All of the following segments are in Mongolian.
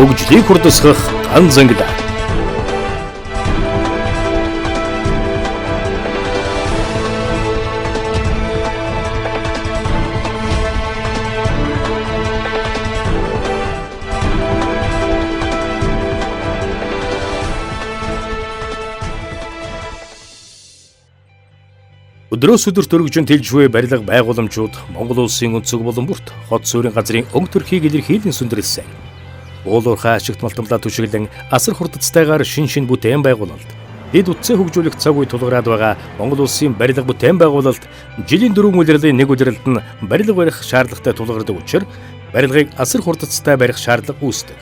хөгжлийг хурдасгах ганц ангилаа. Өдрөөс өдөрт өргөжин тэлж буй барилга байгууламжууд Монгол улсын өнцөг болон бүрт хот суурин газрын өнгө төрхийг илэрхийлэн сүндэрлсэн. Уулуурхай ашигт малтамлаа түшиглэн асар хурдцтайгаар шин бүтээн байгуулалт. Дэд утсаа хөгжүүлэх цаг үе тулгараад байгаа Монгол улсын барилга бүтээн байгуулалт жилийн 4 улирлын нэг улирлд нь барилга барих шаардлагатай тулгардаг учраас барилгыг асар хурдцтай барих шаардлага үүсдэг.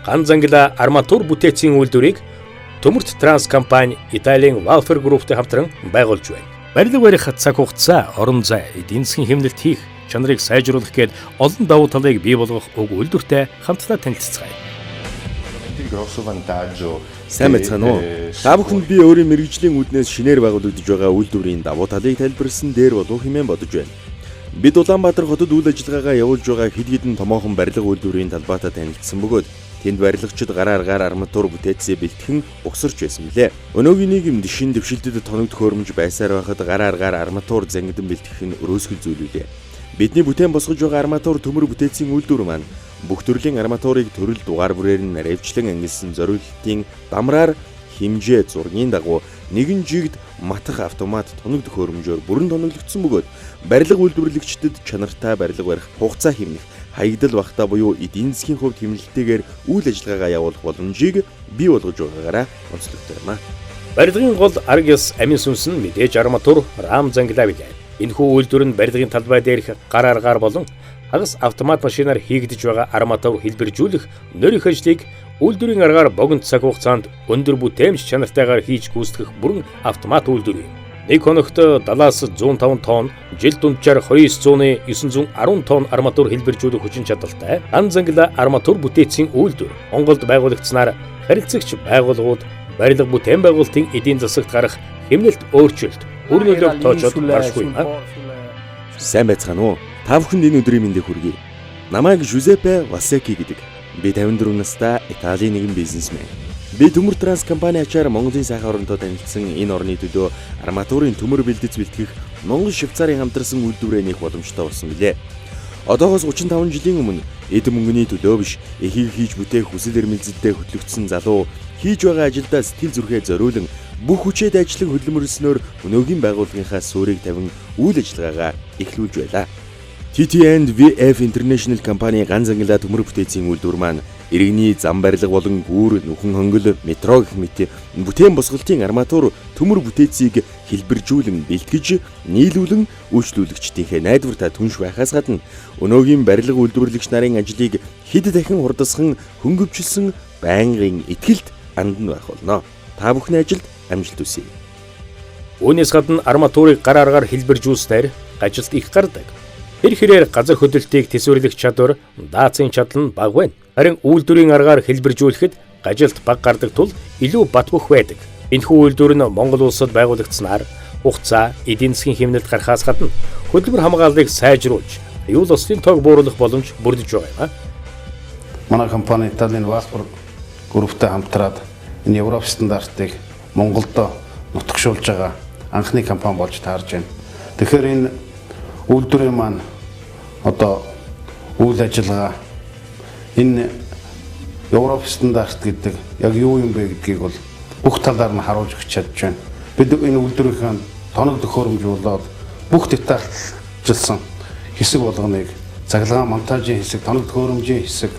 Ганц ангила арматур бүтээцийн үйлдвэрийг Төмөрт Транс компани Италийн Walfer Group-тэй хамтран байгуулж байна. Барилга барих цаг хугацаа, орон зай, эдийн засгийн хэмнэлт хийх чанарыг сайжруулах гээд олон давуу талыг бий болгох уг үйлдвэртэй хамтдаа танилццгаая. Сайн байцгаана уу? Та бүхэнд би өөрийн мэргэжлийн үүднээс шинээр байгуулагдаж байгаа үйлдвэрийн давуу талыг тайлбарласан дээр болов хэмээн бодож байна. Бид Улаанбаатар хотод үйл ажиллагаагаа явуулж байгаа хэд хэдэн томоохон барилга үйлдвэрийн талбайтай танилцсан бөгөөд тэнд барилгачид гараар арматур бүтээцээ бэлтгэн угсарч байсан билээ. Өнөөгийн нийгэмд шин дэвшилтэд тоног төхөөрөмж байсаар байхад гараар арматур зангидан бэлтгэх нь өрөөсгөл зүйл үлээ. Бидний бүтээн босгож байгаа арматур төмөр бүтээцийн үйлдвэр маань бүх төрлийн арматурыг төрөл дугаар бүрээр нь наривчлан ангилсан зориулалтын дамраар хэмжээ зургийн дагуу нэгэн жигд матах автомат тоног төхөөрөмжөөр бүрэн тоноглогдсон бөгөөд барилга үйлдвэрлэгчдэд чанартай барилга барих хугацаа хэмнэх хаягдал багтаа буюу эдийн засгийн хувьд хэмнэлттэйгээр үйл ажиллагаагаа явуулах боломжийг бий болгож байгаагаараа онцлогтой юм а. Барилгын гол арга ёс амин сүнс нь мэдээж арматур, рам зангилаа билээ. Энэхүү үйлдвэр нь барилгын талбай дээрх гараар болон хагас автомат машинаар хийгдэж байгаа арматур хэлбэржүүлэх нөр их ажлыг үйлдвэрийн аргаар богино цаг хугацаанд өндөр бүтээмж чанартайгаар хийж гүйцэтгэх бүрэн автомат үйлдвэр юм. Нэг хоногт 70-аас 105 тонн, жил дунджаар 200-ны 910 тонн арматур хэлбэржүүлэх хүчин чадалтай ганц ангила арматур бүтээцийн үйлдвэр Монголд байгуулагдсанаар харилцагч байгууллагууд барилга бүтээн байгуулалтын эдийн засагт гарах хэмнэлт өөрчлөлт үр нөлөөг тоочод гаршгүй юм. Сайн байцгаана уу? Та бүхэнд энэ өдрийн мэндийг хүргэе. Намайг Жузеппе Васеки гэдэг. Би 54 настай Италийн нэгэн бизнесмен. Би Төмөр Транс компани ачаар Монголын сайхан оронтой танилцсан энэ орны төлөө арматурын төмөр бэлдэц бэлтгэх Монгол Швейцарын хамтарсан үйлдвэрээ нээх боломжтой болсон билээ. Одоогоос 35 жилийн өмнө эд мөнгөний төлөө биш, эхийг хийж бүтээх хүсэл эрмэлзэлтэй хөтлөгдсөн залуу хийж байгаа ажилдаа сэтгэл зүрхээ зориулан бүх хүчээд ажиллан хөдөлмөрлснөөр өнөөгийн байгууллагынхаа суурийг тавин үйл ажиллагаагаа эхлүүлж байлаа. TT&VF International компани ганц ангилаа төмөр бүтээцийн үйлдвэр маань иргэний зам барилга болон гүүр, нүхэн хонгол, метро гэх мэт бүтээн босголтын арматур төмөр бүтээцийг хэлбэржүүлэн бэлтгэж нийлүүлэн үйлчлүүлэгчдийнхээ найдвартай түнш байхаас гадна өнөөгийн барилга үйлдвэрлэгч нарын ажлыг хэд дахин хурдасган хөнгөвчлсөн байнгын ихтгэлд андан байх болно. Та бүхний ажилд амжилт хүсье. Үүнээс гадна арматурыг гараар хэлбэржүүлснээр ажилд их гардаг. Хэрээр газар хөдлөлтийг төсвөрлөх чадвар, даацын чадал нь бага байна. Харин үйлдвэрийн аргаар хэлбэржүүлэхэд ажилд бага гардаг тул илүү бат бөх байдаг. Энэхүү үйлдвэр нь Монгол улсад байгуулагдсанаар хугацаа, эдийн засгийн хэмнэлт гарахаас гадна хөдөлмөр хамгааллыг сайжруулж, аюул ослын тоог бууруулах боломж бүрдэж байгаа юм. Манай компани Италийн Walfer Group-тэй хамтраад энэ Европ стандартыг Монголд нутагшуулж байгаа анхны компани болж таарж байна. Тэгэхээр энэ үйлдвэрийн маань одоо үйл ажиллагаа энэ Европ стандарт гэдэг яг юу юм бэ гэдгийг бол бүх талаар нь харуулж өгч чадж байна. Бид энэ үйлдвэрийн тоног төхөөрөмж болоод бүх детальжилсан хэсэг болгоныг цахилгаан монтажийн хэсэг, тоног төхөөрөмжийн хэсэг,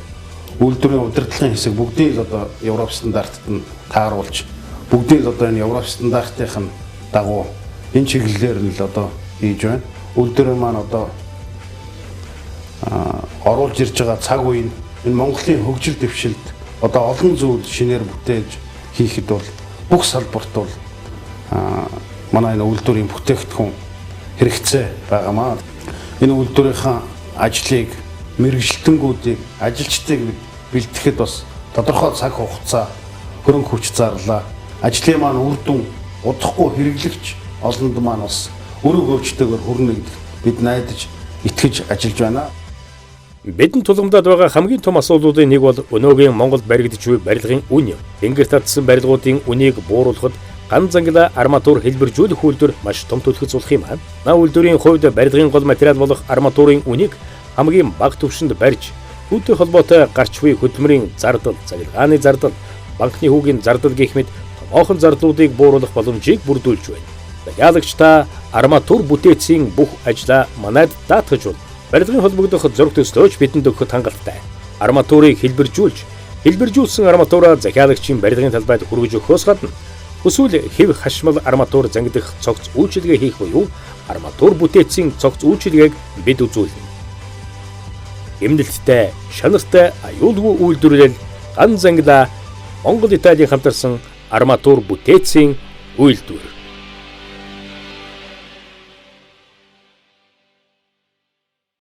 үйлдвэрийн удирдлагын хэсэг бүгдийг л одоо Европ стандартад нь тааруулж бүгдийг л одоо энэ Европ стандартын дагуу энэ чиглэлээр нь л одоо хийж байна. Үйлдвэр маань одоо оруулж ирж байгаа цаг үеийн энэ Монголын хөгжил дэвшилд одоо олон зүйл шинээр бүтээж хийхэд бол бүх салбарт бол манай энэ үйлдвэрийн бүтээгдэхүүн хэрэгцээ байгаамаа. Энэ үйлдвэрийн ажлыг мэргэжилтэнгүүдийг ажилчдыг бэлтгэхэд бас тодорхой цаг хугацаа хөрөнгө хүч зарлаа. Ажлын маань үр дүн удахгүй хэрэглэгч олонд маань бас өрөг өвчтэйгээр хүрнэ гэдэгт бид найдаж итгэж ажиллаж байна. Бидэнд тулгамдаад байгаа хамгийн том асуудлуудын нэг бол өнөөгийн Монголд баригдаж буй барилгын үн юм. Тэнгэр татсан барилгуудын үнийг бууруулахад ганц зангила арматур хэлбэржүүлэх үйлдвэр маш том төлөв зулах юм аа. На үйлдвэрийн хувьд барилгын гол материал болох арматурын үнийг хамгийн бага түвшинд барьж, үүнтэй холбоотой гарч буй хөдөлмөрийн зардал, цахилгааны зардал, банкны хүүгийн зардал гэх мэт томоохон зардлуудыг бууруулах боломжийг бүрдүүлж байна. Яалагч та арматур бүтээцийн бүх ажлаа манайд даатгаж бол барилгын холбогдох зураг төслөөч бидэнд өгөхөд хангалттай. Арматурыг хэлбэржүүлсэн арматураа захиалагчийн барилгын талбайд хүргэж өгөхөөс гадна эсвэл хэв хашмал арматур зангидах цогц үйлчилгээ хийх буюу арматур бүтээцийн цогц үйлчилгээг бид үзүүлнэ. Эмнэлттэй, шанартай, аюулгүй үйлдвэрлэл ганц зангила Монгол Италийн хамтарсан арматур бүтээцийн үйлдвэр.